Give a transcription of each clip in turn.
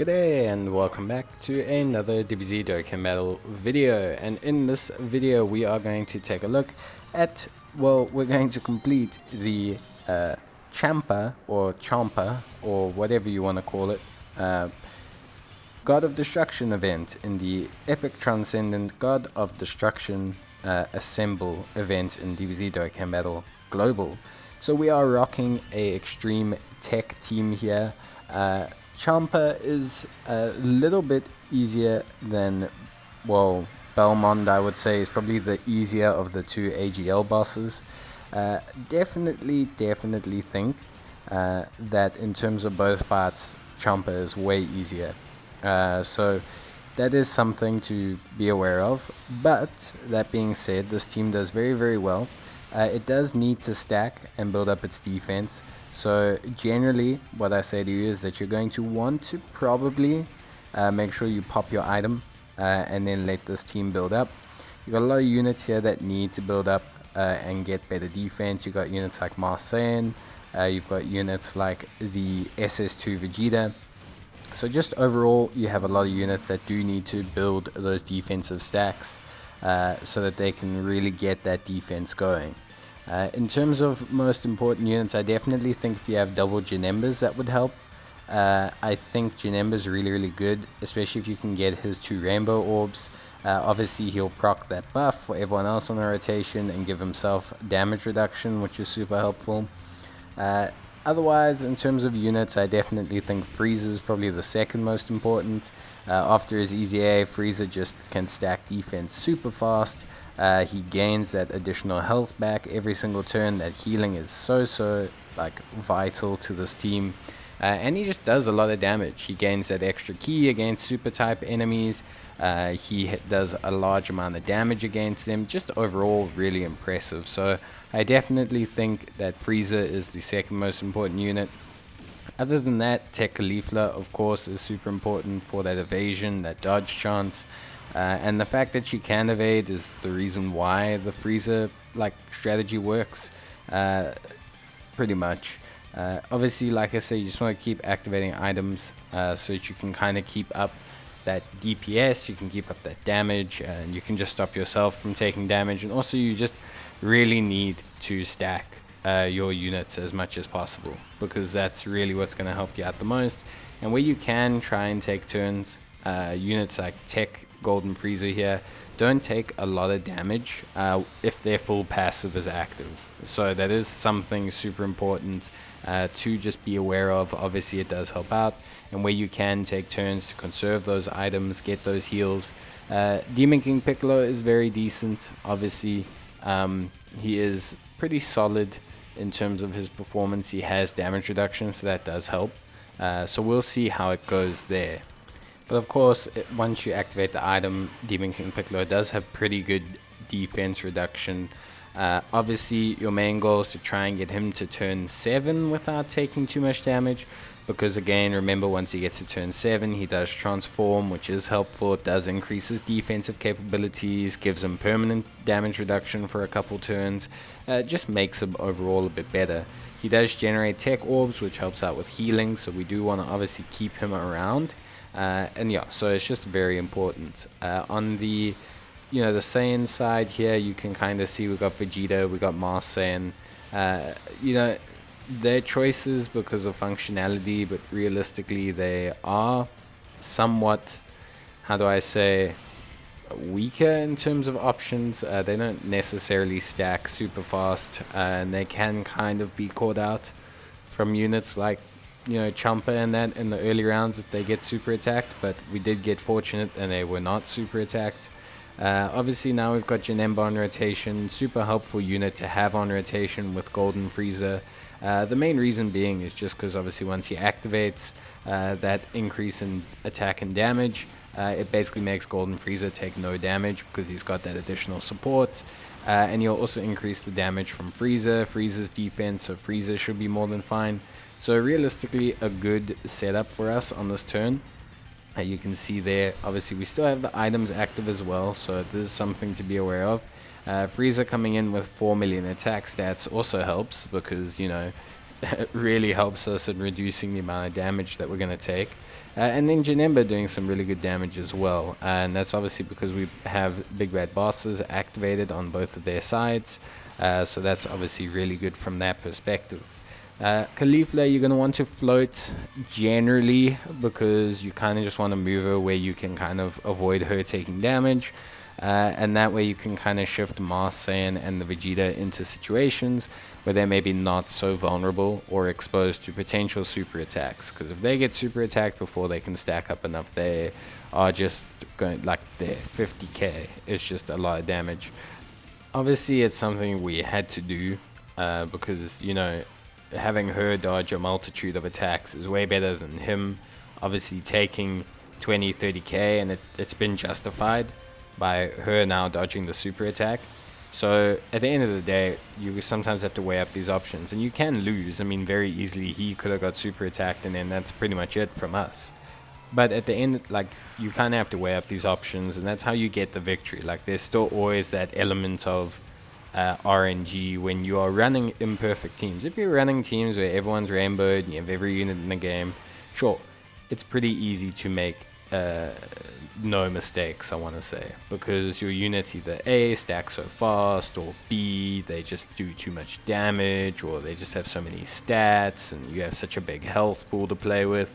Good day and welcome back to another DBZ Dokkan battle video, and in this video we are going to take a look at, well, we're going to complete the Champa or whatever you want to call it, God of Destruction event in the Epic Transcendent God of Destruction Assemble event in DBZ Dokkan Battle Global. So we are rocking a extreme tech team here. Champa is a little bit easier than, well, Belmond, I would say, is probably the easier of the two AGL bosses. Definitely think that in terms of both fights, Champa is way easier. So that is something to be aware of. But that being said, this team does very well. It does need to stack and build up its defense. So generally what I say to you is that you're going to want to probably make sure you pop your item and then let this team build up. You've got a lot of units here that need to build up and get better defense. You've got units like Marseille, you've got units like the SS2 Vegeta. So just overall you have a lot of units that do need to build those defensive stacks so that they can really get that defense going. In terms of most important units, I definitely think if you have double Janembas, that would help. I think Janemba's really good, especially if you can get his 2 rainbow orbs. Obviously he'll proc that buff for everyone else on the rotation and give himself damage reduction, which is super helpful. Otherwise, in terms of units, I definitely think Frieza is probably the second most important. After his easy A, Frieza just can stack defense super fast. He gains that additional health back every single turn. That healing is so like vital to this team, and he just does a lot of damage. He gains that extra key against super type enemies. He does a large amount of damage against them. Just overall really impressive. So I definitely think that Frieza is the second most important unit. Other than that, Tech Caulifla of course is super important for that evasion, that dodge chance. And the fact that she can evade is the reason why the Frieza strategy works, pretty much. Obviously, like I say, you just want to keep activating items so that you can kind of keep up that DPS, you can keep up that damage, and you can just stop yourself from taking damage. And also you just really need to stack your units as much as possible, because that's really what's going to help you out the most. And where you can try and take turns, units like Tech Golden Frieza here don't take a lot of damage if their full passive is active. So that is something super important to just be aware of. Obviously it does help out, and where you can take turns to conserve those items, get those heals. Demon King Piccolo is very decent. Obviously he is pretty solid in terms of his performance. He has damage reduction, so that does help. So we'll see how it goes there. But of course, once you activate the item, Demon King Piccolo does have pretty good defense reduction. Obviously, your main goal is to try and get him to turn 7 without taking too much damage. Because again, remember, once he gets to turn 7, he does transform, which is helpful. It does increase his defensive capabilities, gives him permanent damage reduction for a couple turns. Just makes him overall a bit better. He does generate tech orbs, which helps out with healing, so we do want to obviously keep him around. And yeah, so it's just very important. On the, the Saiyan side here, you can kind of see we got Vegeta, we got Marseille. Their choices because of functionality, but realistically they are somewhat, how do I say, weaker in terms of options. They don't necessarily stack super fast, and they can kind of be caught out from units like Champa and that in the early rounds if they get super attacked, but we did get fortunate and they were not super attacked. Obviously now we've got Janemba on rotation, super helpful unit to have on rotation with Golden Frieza. The main reason being is just because obviously once he activates that increase in attack and damage, it basically makes Golden Frieza take no damage because he's got that additional support. And you'll also increase the damage from Frieza's defense, so Frieza should be more than fine. So realistically a good setup for us on this turn. You can see there, obviously we still have the items active as well, so this is something to be aware of. Frieza coming in with 4 million attack stats also helps because, really helps us in reducing the amount of damage that we're going to take. And then Janemba doing some really good damage as well. And that's obviously because we have Big Bad Bosses activated on both of their sides. So that's obviously really good from that perspective. Caulifla, you're going to want to float generally because you kind of just want to move her where you can kind of avoid her taking damage. And that way you can kind of shift Mars Saiyan and the Vegeta into situations where they're maybe not so vulnerable or exposed to potential super attacks. Because if they get super attacked before they can stack up enough, they are just going like their 50k. It's just a lot of damage. Obviously, it's something we had to do because, you know, having her dodge a multitude of attacks is way better than him obviously taking 20-30k, and it's been justified by her now dodging the super attack. So at the end of the day, you sometimes have to weigh up these options, and you can lose. I mean, very easily he could have got super attacked, and then that's pretty much it from us. But at the end, like, you kind of have to weigh up these options, and that's how you get the victory. Like, there's still always that element of RNG when you are running imperfect teams. If you're running teams where everyone's rainbowed and you have every unit in the game, sure, it's pretty easy to make no mistakes, I want to say, because your units either A, stack so fast, or B, they just do too much damage, or they just have so many stats and you have such a big health pool to play with.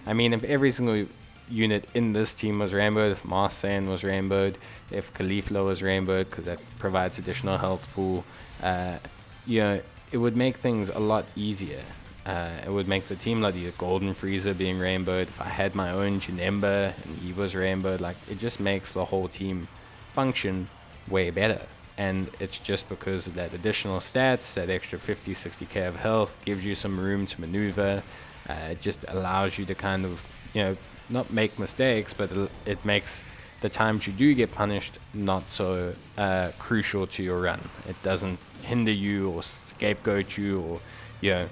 I mean, if every single unit in this team was rainbowed, if Mars Saiyan was rainbowed, if Caulifla was rainbowed, because that provides additional health pool, you know, it would make things a lot easier. It would make the team a lot easier. Golden Frieza being rainbowed, if I had my own Janemba and he was rainbowed, like, it just makes the whole team function way better. And it's just because of that additional stats, that extra 50-60k of health gives you some room to maneuver. It just allows you to kind of, you know, not make mistakes, but it makes the times you do get punished not so crucial to your run. It doesn't hinder you or scapegoat you or, you know,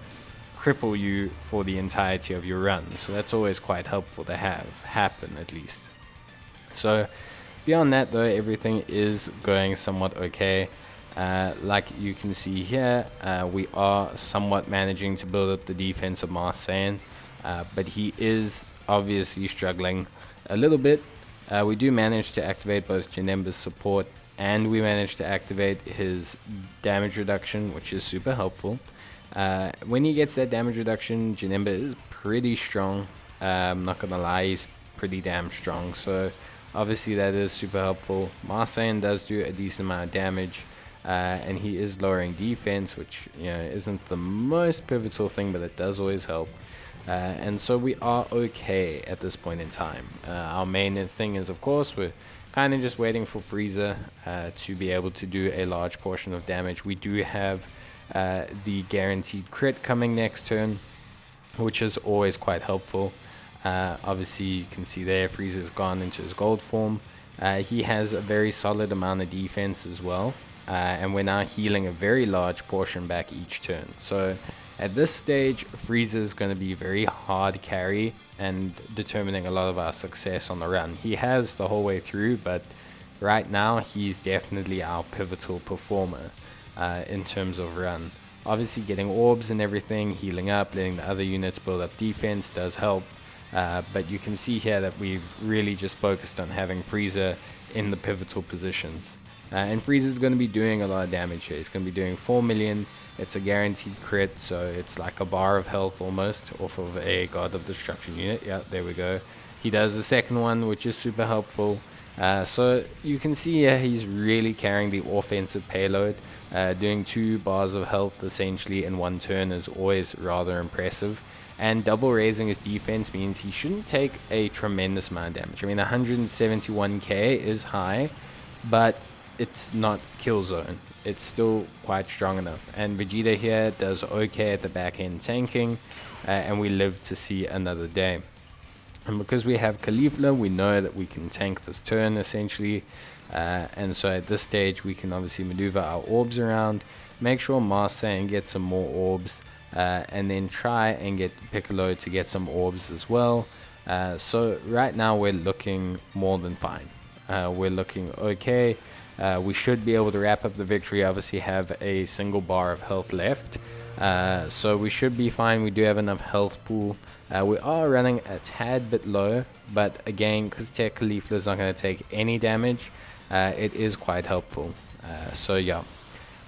cripple you for the entirety of your run. So that's always quite helpful to have happen, at least. So beyond that, though, everything is going somewhat okay. Like you can see here, we are somewhat managing to build up the defense of Mars Saiyan, but he is obviously struggling a little bit. We do manage to activate both Janemba's support, and we manage to activate his damage reduction, which is super helpful. When he gets that damage reduction, Janemba is pretty strong. I'm not gonna lie, he's pretty damn strong, so obviously that is super helpful. Mars Saiyan does do a decent amount of damage, and he is lowering defense, which, you know, isn't the most pivotal thing, but it does always help. And so we are okay at this point in time. Our main thing is, of course, we're kind of just waiting for Frieza to be able to do a large portion of damage. We do have the guaranteed crit coming next turn, which is always quite helpful. Obviously, you can see there Frieza's gone into his gold form. He has a very solid amount of defense as well, and we're now healing a very large portion back each turn. So at this stage, Frieza is going to be very hard carry and determining a lot of our success on the run. He has the whole way through, but right now he's definitely our pivotal performer in terms of run. Obviously, getting orbs and everything, healing up, letting the other units build up defense does help. But you can see here that we've really just focused on having Frieza in the pivotal positions. And Frieza's going to be doing a lot of damage here. He's going to be doing 4 million. It's a guaranteed crit, so it's like a bar of health almost off of a God of Destruction unit. Yeah, there we go. He does the second one, which is super helpful. So you can see here he's really carrying the offensive payload. Doing 2 bars of health essentially in one turn is always rather impressive. And double raising his defense means he shouldn't take a tremendous amount of damage. I mean, 171k is high, but it's not kill zone. It's still quite strong enough. And Vegeta here does okay at the back end tanking, and we live to see another day. And because we have Caulifla, we know that we can tank this turn essentially. And so at this stage, we can obviously maneuver our orbs around, make sure Mars Saiyan gets some more orbs, and then try and get Piccolo to get some orbs as well. So right now we're looking more than fine. We're looking okay. We should be able to wrap up the victory. Obviously have a single bar of health left. So we should be fine. We do have enough health pool. We are running a tad bit low, but again, because Tech Leaflet is not going to take any damage, it is quite helpful. So yeah,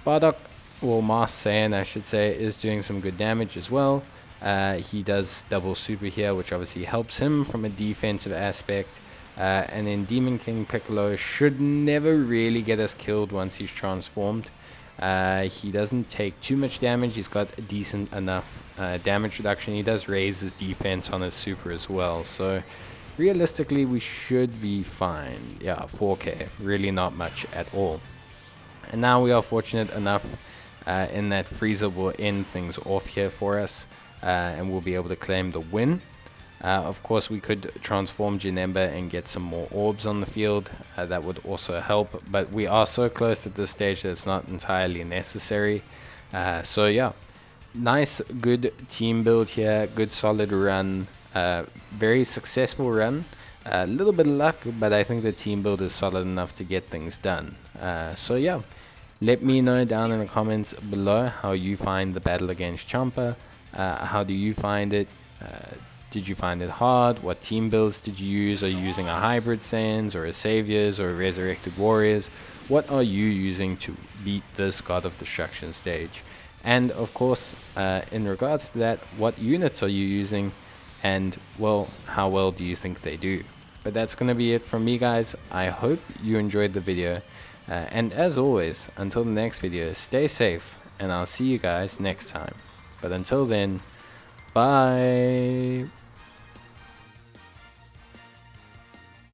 Bardock, well, Master Saiyan I should say, is doing some good damage as well. He does double super here, which obviously helps him from a defensive aspect. And then Demon King Piccolo should never really get us killed once he's transformed. He doesn't take too much damage. He's got a decent enough damage reduction. He does raise his defense on his super as well. So realistically, we should be fine. Yeah, 4k, really not much at all. And now we are fortunate enough in that Frieza will end things off here for us, and we'll be able to claim the win. Of course, we could transform Janemba and get some more orbs on the field. That would also help, but we are so close at this stage that it's not entirely necessary. So yeah, nice, good team build here. Good, solid run. Very successful run. A little bit of luck, but I think the team build is solid enough to get things done. So yeah, let me know down in the comments below how you find the battle against Champa. How do you find it? Did you find it hard? What team builds did you use? Are you using a hybrid Saiyans or a Saviors or a Resurrected Warriors? What are you using to beat this God of Destruction stage? And of course, in regards to that, what units are you using? And well, how well do you think they do? But that's going to be it from me, guys. I hope you enjoyed the video. And as always, until the next video, stay safe. And I'll see you guys next time. But until then, bye.